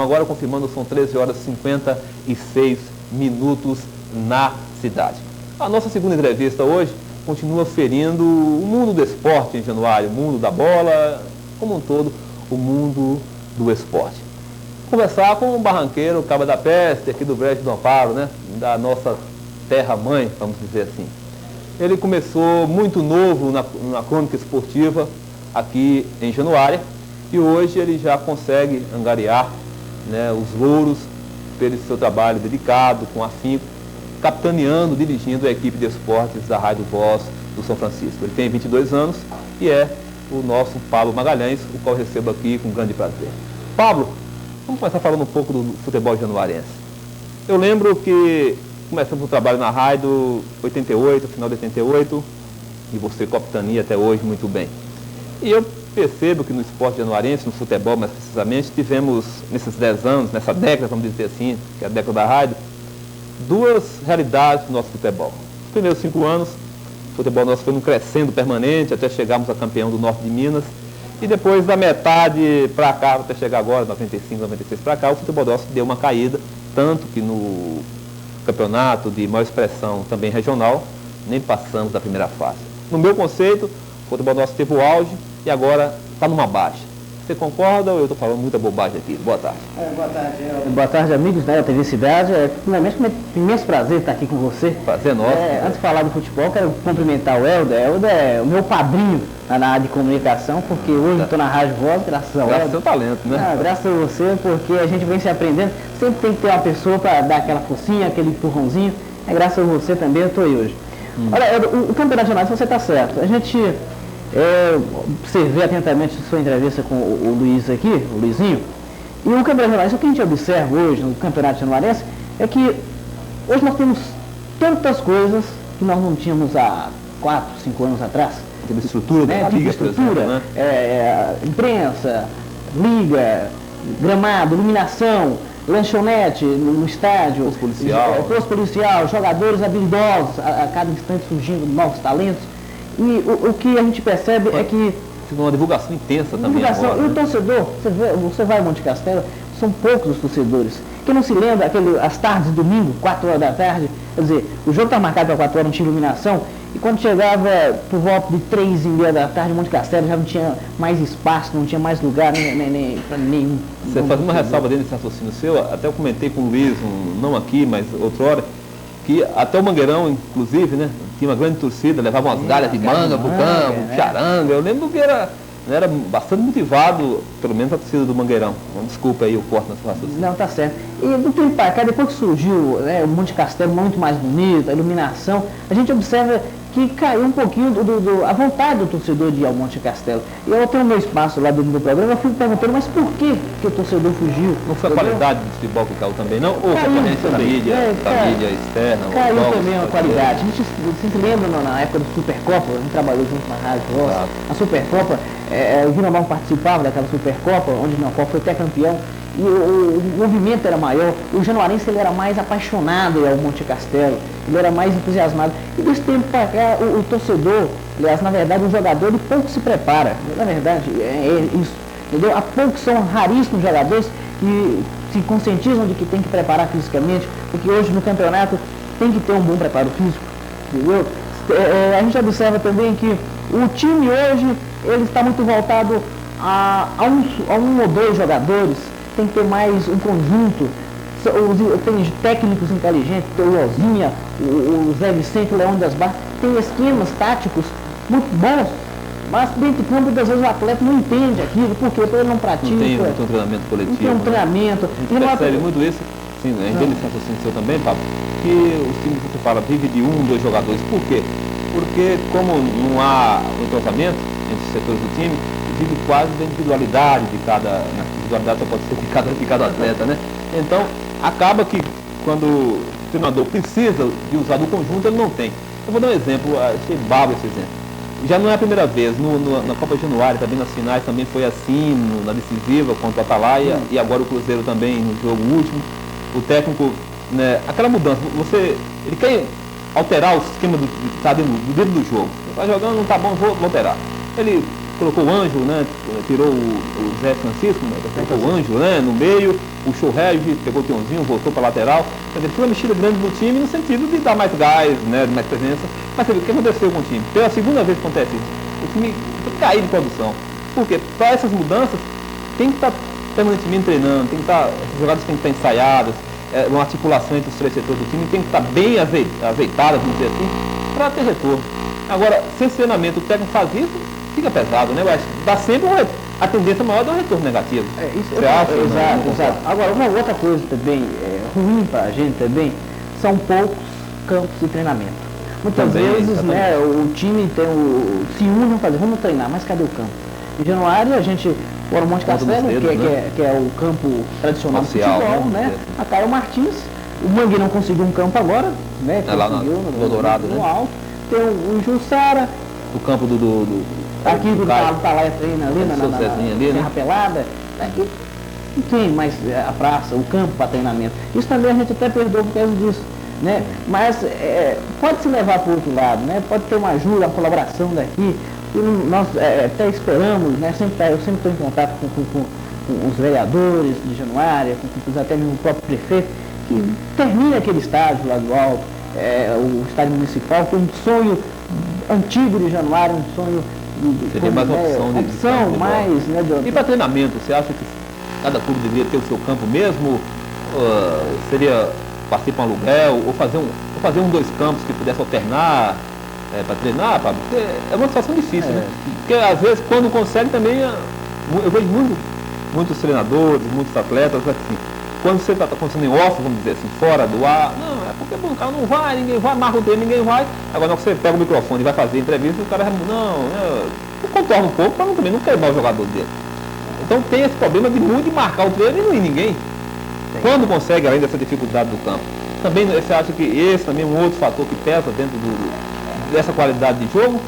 agora, confirmando, são 13 horas e 56 minutos na cidade. A nossa segunda entrevista hoje continua ferindo o mundo do esporte em Januário, o mundo da bola, como um todo, o mundo do esporte. Conversar com um barranqueiro, Caba da Peste, aqui do Brejo do Amparo, né? Da nossa terra-mãe, vamos dizer assim. Ele começou muito novo na crônica esportiva aqui em Januária e hoje ele já consegue angariar, né, os louros pelo seu trabalho dedicado, com afinco, capitaneando, dirigindo a equipe de esportes da Rádio Voz do São Francisco. Ele tem 22 anos e é o nosso Pablo Magalhães, o qual eu recebo aqui com grande prazer. Pablo, vamos começar falando um pouco do futebol januarense. Eu lembro que começamos o trabalho na rádio 88, final de 88, e você capitania até hoje muito bem. E eu percebo que no esporte januarense, no futebol mais precisamente, tivemos nesses 10 anos, nessa década, vamos dizer assim, que é a década da rádio, duas realidades do nosso futebol. Nos primeiros 5 anos, o futebol nosso foi num crescendo permanente, até chegarmos a campeão do norte de Minas. E depois da metade para cá, até chegar agora, 95, 96 para cá, o futebol nosso deu uma caída, tanto que no campeonato de maior expressão também regional, nem passamos da primeira fase. No meu conceito, o futebol nosso teve o auge e agora está numa baixa. Você concorda ou eu estou falando muita bobagem aqui? Boa tarde. Boa tarde, boa tarde, amigos da TV Cidade. Primeiramente, um imenso prazer estar aqui com você. Prazer nosso. Antes de falar do futebol, quero cumprimentar o Helder. Helder é o meu padrinho na área de comunicação, porque hoje estou na Rádio Voz, graças ao Helder. Graças ao seu talento, né? Graças a você, porque a gente vem se aprendendo. Sempre tem que ter uma pessoa para dar aquela forcinha, aquele empurrãozinho. Graças a você também eu estou aí hoje. Olha, o Campeonato Nacional, você está certo. A gente... observei atentamente a sua entrevista com o Luiz aqui, o Luizinho, e o Campeonato Januarense, o que a gente observa hoje no Campeonato Januarense é que hoje nós temos tantas coisas que nós não tínhamos há 4, 5 anos atrás. Tem estrutura, né? Liga, estrutura, né? Imprensa, liga, gramado, iluminação, lanchonete no estádio, posto policial, jogadores habilidosos, a cada instante surgindo novos talentos. E o que a gente percebe é que... uma divulgação intensa também agora, e o torcedor, você vai a Monte Castelo, são poucos os torcedores. Quem não se lembra, as tardes de domingo, 4 horas da tarde, quer dizer, o jogo estava marcado para 4 horas, não tinha iluminação, e quando chegava por volta de 3h30 da tarde, Monte Castelo já não tinha mais espaço, não tinha mais lugar, nem para nenhum. Você faz uma ressalva dentro desse raciocínio seu, até eu comentei com o Luiz, não aqui, mas outrora, que até o Mangueirão, inclusive, né, tinha uma grande torcida, levava umas galhas de manga pro campo, charanga. Eu lembro que era bastante motivado, pelo menos a torcida do Mangueirão. Desculpa aí o corte na sua raciocínio. Não, tá certo. E do tempo para cá, depois que surgiu o Monte Castelo muito mais bonito, a iluminação, a gente observa que caiu um pouquinho a vontade do torcedor de ir ao Monte Castelo. E eu tenho o meu espaço lá dentro do programa, eu fico perguntando, mas por que o torcedor fugiu? Não foi a qualidade do futebol que caiu também, não? Ou a concorrência da mídia externa? Caiu também a qualidade. A gente se lembra na época do Supercopa, a gente trabalhou junto na Rádio Voz. A Supercopa, o Vinamal participava daquela Supercopa, onde o Vinamal foi até campeão. E o movimento era maior, o januarense ele era mais apaixonado ao Monte Castelo, ele era mais entusiasmado. E desse tempo para cá, o torcedor, aliás, na verdade, o jogador, ele pouco se prepara. Na verdade, é isso, entendeu? Há poucos, são raríssimos jogadores que se conscientizam de que tem que preparar fisicamente, porque hoje no campeonato tem que ter um bom preparo físico, entendeu? A gente observa também que o time hoje, ele está muito voltado a um ou dois jogadores. Tem que ter mais um conjunto, tem técnicos inteligentes, tem o Lozinha, o Zé Vicente, o Leão das Barras, tem esquemas táticos muito bons, mas dentro de campo, muitas vezes o atleta não entende aquilo, porque ele não pratica. Não tem um treinamento coletivo. Não tem um treinamento. A gente percebe muito isso, sim, a gente tem sensação seu também, Pablo, que os times que você fala vive de 1, 2 jogadores. Por quê? Porque como não há um tratamento entre os setores do time, vive quase da individualidade de cada, na individualidade só pode ser de cada atleta, né? Então, acaba que quando o treinador precisa de usar do conjunto, ele não tem. Eu vou dar um exemplo, achei babo esse exemplo. Já não é a primeira vez, na Copa Januária, também nas finais, também foi assim, na decisiva contra o Atalaia, e agora o Cruzeiro também no jogo último. O técnico, né, aquela mudança, ele quer alterar o esquema do dentro do jogo. Está jogando, não está bom, vou alterar. Ele colocou o Ângelo, né? Tirou o Zé Francisco, né? Colocou o Ângelo, né? No meio, puxou o Regis, pegou o Tionzinho, voltou para a lateral. Quer dizer, foi uma mexida grande no time no sentido de dar mais gás, né? Mais presença. Mas o que aconteceu com o time? Pela segunda vez que acontece isso, o time caiu de produção. Por quê? Para essas mudanças, tem que estar permanentemente treinando, tem que estar, as jogadas têm que estar ensaiadas, uma articulação entre os três setores do time tem que estar bem azeitada, vamos dizer assim, para ter retorno. Agora, sem esse treinamento, o técnico faz isso, fica pesado, né? Mas dá sempre a tendência maior do retorno negativo. Você acha? Exato. Agora, uma outra coisa também ruim para a gente também, são poucos campos de treinamento. Muitas vezes, né, o time se une, vamos treinar, mas cadê o campo? Em Januário, a gente foi ao Monte Castelo, que é o campo tradicional do futebol, né? A Caio Martins, o Mangueirão conseguiu um campo agora, né? Lá no Dourado, no alto. Tem o Jussara. O campo do aqui do lado tá lá, treina ali na Serra Pelada. E tem mais a praça, o campo para treinamento. Isso também a gente até perdoa por causa disso. Né? Mas pode se levar para o outro lado, né? Pode ter uma ajuda, uma colaboração daqui. E nós até esperamos, né? Eu sempre estou em contato com os vereadores de Januária, até mesmo o próprio prefeito, que termine aquele estádio lá do alto, o estádio municipal, que é um sonho antigo de Januária, um sonho seria mais opção mais, né, E para treinamento, você acha que cada clube deveria ter o seu campo mesmo? Seria partir para um aluguel, ou fazer 2 campos que pudesse alternar para treinar? É uma situação difícil, né? Porque às vezes quando consegue também, eu vejo muitos treinadores, muitos atletas, assim, quando você está acontecendo em off, vamos dizer assim, fora do ar, não, é porque o cara não vai, ninguém vai, marca o treino, ninguém vai. Agora não, você pega o microfone e vai fazer entrevista, o cara eu contorno um pouco para também não queimar o jogador dele. Então tem esse problema de marcar o treino e não ir ninguém. Quando consegue, além dessa dificuldade do campo, também você acha que esse também é um outro fator que pesa dentro dessa qualidade de jogo?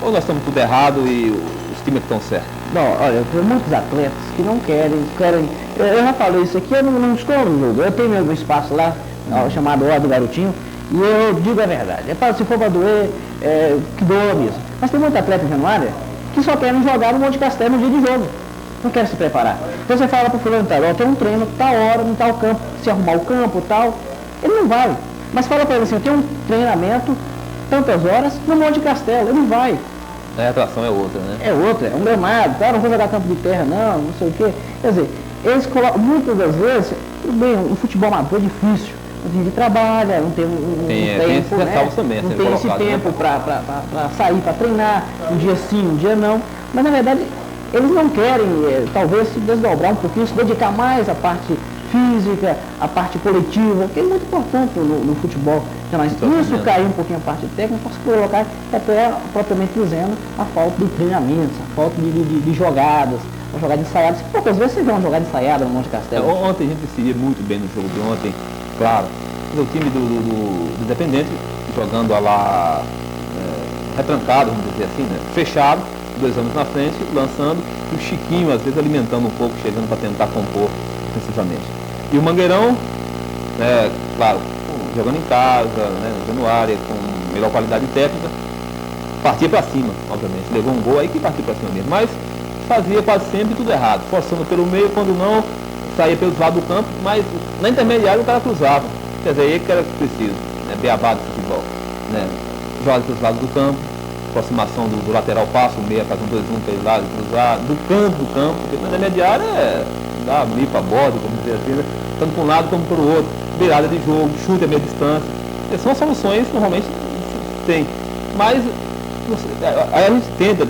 Ou nós estamos tudo errado e os times estão certos? Não, olha, tem muitos atletas que não querem. Eu já falei isso aqui, eu não escolho o jogo. Eu tenho meu espaço lá, chamado Hora do Garotinho, e eu digo a verdade. Se for para doer, que doa mesmo. Mas tem muitos atletas em Januária que só querem jogar no Monte Castelo no dia de jogo. Não querem se preparar. Então você fala para o fulano, tem um treino, tal hora, no tal campo, se arrumar o campo, tal. Ele não vai. Mas fala para ele assim, eu tenho um treinamento, tantas horas, no Monte Castelo. Ele vai. A atração é outra, né? É outra, é um gramado, não vou jogar campo de terra não sei o quê. Quer dizer, eles colocam, muitas das vezes, o futebol amador é difícil. A gente trabalha, não tem tempo, né? Também, não tem esse tempo para sair, para treinar, um dia sim, um dia não. Mas na verdade, eles não querem, talvez, se desdobrar um pouquinho, se dedicar mais à parte física, à parte coletiva, que é muito importante no futebol. Mas isso cair um pouquinho a parte técnica, posso colocar até, propriamente dizendo, a falta de treinamentos, a falta de jogadas, uma jogada ensaiada. Poucas vezes você vê uma jogada ensaiada no Monte Castelo. Ontem a gente se ia muito bem no jogo de ontem, claro. O time do Independente jogando lá retrancado, vamos dizer assim, né? Fechado, 2 anos na frente, lançando, e o Chiquinho às vezes alimentando um pouco, chegando para tentar compor defensivamente. E o Mangueirão, claro, jogando em casa, no Januária, com melhor qualidade técnica, partia para cima, obviamente. Levou um gol aí que partiu para cima mesmo, mas fazia quase sempre tudo errado, forçando pelo meio, quando não, saía pelos lados do campo, mas na intermediária o cara cruzava. Quer dizer, aí que era preciso, beabá do futebol. Joga pelos lados do campo, aproximação do lateral passo, o meia faz um 2-1 pelos lados, cruzar, do campo, porque na intermediária dá abrir para a borda, como dizer assim, tanto para um lado como para o outro, virada de jogo, chute a meia distância. Essas são soluções que normalmente tem. Mas aí a gente tenta,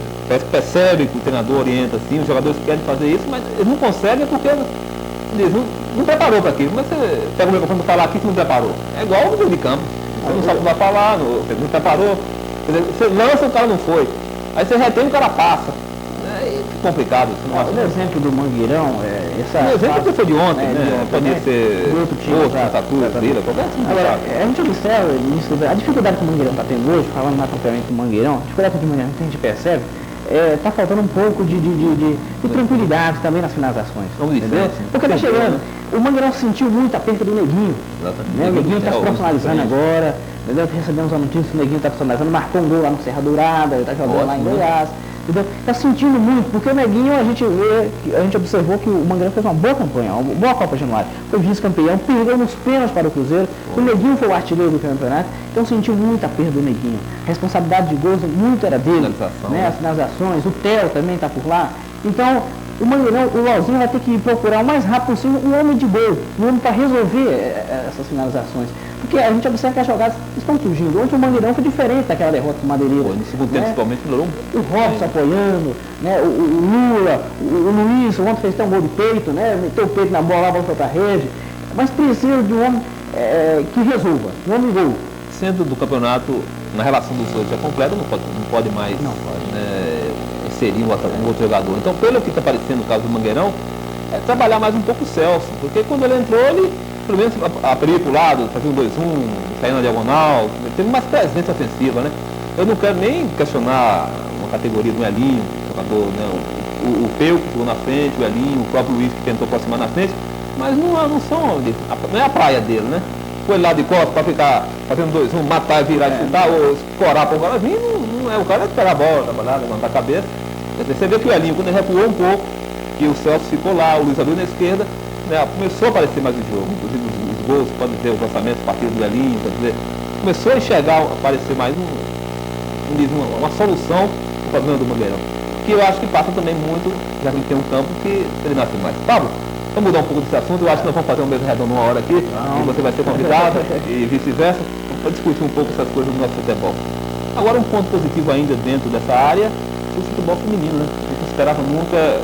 percebe que o treinador orienta assim, os jogadores querem fazer isso, mas eles não conseguem porque não preparou para aquilo. Mas você pega o microfone para falar aqui que não preparou. É igual no jogo de campo. Você não sabe o que vai falar, não preparou. Quer dizer, você lança, o cara não foi. Aí você retém, o cara passa. É complicado. O exemplo do Mangueirão, o exemplo que foi de ontem, né? Podia ser outro time, qualquer time. Agora, a gente observa a dificuldade que o Mangueirão está tendo hoje, falando mais propriamente do Mangueirão, a dificuldade que o Mangueirão que a gente percebe, está faltando um pouco de tranquilidade também nas finalizações. Entendeu? Porque está chegando. O Mangueirão sentiu muito a perda do Neguinho. Né? O Neguinho está se profissionalizando agora. Entendeu? Recebemos a notícia que o Neguinho está profissionalizando, marcou um gol lá no Serra Dourada, ele está jogando lá em Goiás. Está sentindo muito, porque o Neguinho, a gente observou que o Mangueirão fez uma boa campanha, uma boa Copa Januário, foi vice-campeão, perdeu nos pênaltis para o Cruzeiro, o Neguinho foi o artilheiro do campeonato, então sentiu muita perda do Neguinho. A responsabilidade de gols muito era dele, né? As finalizações, o Theo também está por lá. Então, o Mangueirão, o Lauzinho vai ter que procurar o mais rápido possível um homem de gol, um homem para resolver essas finalizações. Porque a gente observa que as jogadas estão surgindo. Ontem o Mangueirão foi diferente daquela derrota do Madeireira. No segundo tempo, principalmente, melhorou. O Robson apoiando, né? o Lula, o Luiz, ontem fez até um gol de peito, né? Meteu o peito na bola, a bola foi para a rede. Mas precisa de um homem que resolva, um homem gol. Sendo do campeonato, na relação dos dois já completa, não pode mais inserir um outro jogador. Então, pelo que está aparecendo no caso do Mangueirão, é trabalhar mais um pouco o Celso, porque quando ele entrou, ele pelo menos abria para o lado, fazia um 2-1, saindo na diagonal, teve mais presença ofensiva, né? Eu não quero nem questionar uma categoria do Elinho, jogador, né? O Peu que jogou na frente, o Elinho, o próprio Luiz que tentou aproximar na frente, mas não é a praia dele, né? Foi lá de costas para ficar fazendo 2-1, matar, virar, chutar, ou escorar para o cara vir, não é o cara esperar a bola, trabalhar, levantar a cabeça. Você vê que o Elinho, quando ele recuou um pouco, que o Celso ficou lá, o Luiz abriu na esquerda, né, começou a aparecer mais o jogo, inclusive os gols, pode dizer, os lançamentos, partidos do Elinho, quer dizer, começou a enxergar, aparecer mais uma solução para o problema do Mangueirão, que eu acho que passa também muito, já que ele tem um campo que ele nasce mais. Pablo, vamos mudar um pouco desse assunto, eu acho que nós vamos fazer um mesa redonda uma hora aqui, e você vai ser convidado, e vice-versa, para discutir um pouco essas coisas do nosso futebol. Agora, um ponto positivo ainda dentro dessa área, o futebol feminino, né? A gente esperava nunca,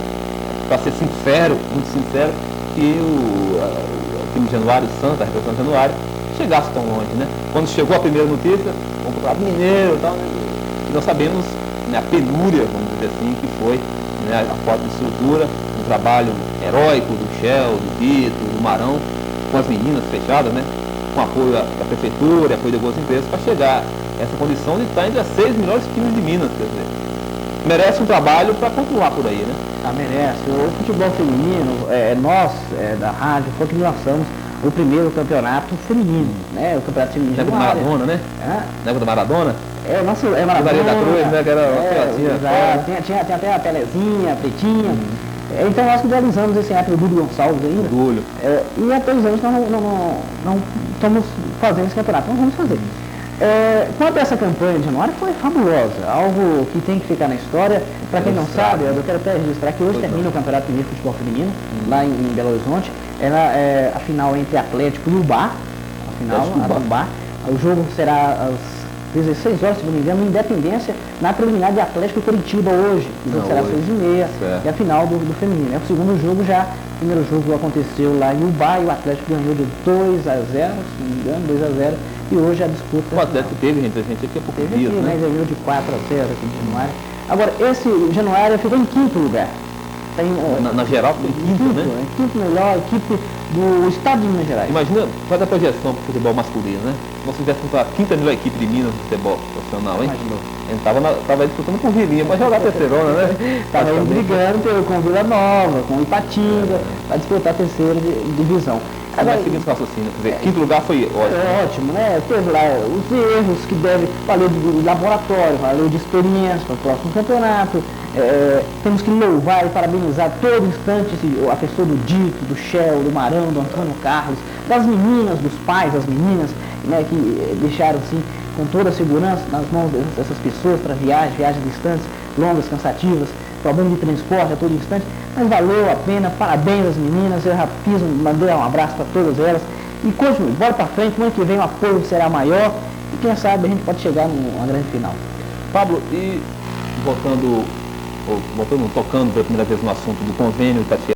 para ser sincero, muito sincero, que o time de Januário, Santa, a representação de Januário, chegasse tão longe, né? Quando chegou a primeira notícia, vamos para o Mineiro e tal, e nós sabemos, né, a penúria, vamos dizer assim, que foi, né, a falta de estrutura, um trabalho heróico do Shell, do Vitor, do Marão, com as meninas fechadas, né? Com apoio da prefeitura, apoio de algumas empresas, para chegar a essa condição de estar entre as 6 melhores times de Minas, quer dizer. Merece um trabalho para continuar por aí, né? Merece. O futebol feminino, nós da rádio, foi que nós lançamos o primeiro campeonato feminino, né? O campeonato feminino. Na época do Maradona, né? Na época do Maradona? Maradona. Maria da Cruz, né? Que era tinha até a Telezinha, a Pretinha. Então nós idealizamos esse ato do Dudu Gonçalves ainda. E há 3 anos nós não estamos fazendo esse campeonato, nós vamos fazer. Quanto a essa campanha de Januário, foi fabulosa, algo que tem que ficar na história. Para quem não sabe, eu quero até registrar que hoje termina o Campeonato Mineiro de Futebol Feminino, lá em Belo Horizonte. A final entre Atlético e Ubá, o jogo será às 16 horas, se não me engano, Independência, na preliminar de Atlético e Curitiba hoje. O jogo será às 6h30, e a final do feminino. O segundo jogo já, o primeiro jogo aconteceu lá em Ubá e o Atlético ganhou de 2-0, se não me engano, 2-0. E hoje a disputa... O Atlético teve entre a gente aqui há pouco tempo. Dias, né? Ganhou de 4-0 aqui em Januário. Agora, esse Januário ficou em 5º lugar. Na geral foi em 5º, né? Quinto melhor equipe do estado de Minas Gerais. Imagina, faz a projeção para o futebol masculino, né? Se nós tivéssemos a 5ª melhor equipe de Minas no futebol profissional, hein? A gente estava disputando com o Vilinha, para jogar a terceirona, né? Estava brigando com Vila Nova, com Ipatinga, para disputar a 3ª divisão. Agora, seguindo esse raciocínio, quer dizer, 5º lugar foi ótimo. Ótimo, né? Teve lá os erros que devem valer de laboratório, valer de experiência para o próximo campeonato. Temos que louvar e parabenizar todo instante a pessoa do Dito, do Shell, do Marão, do Antônio Carlos, das meninas, dos pais das meninas, né, que deixaram assim com toda a segurança nas mãos dessas pessoas para viagens distantes, longas, cansativas, problema de transporte a todo instante, mas valeu a pena, parabéns às meninas, eu já mandei um abraço para todas elas, e continue, bora para frente, no ano que vem o apoio será maior, e quem sabe a gente pode chegar numa grande final. Pablo, e tocando pela primeira vez no assunto do convênio Itatiaia,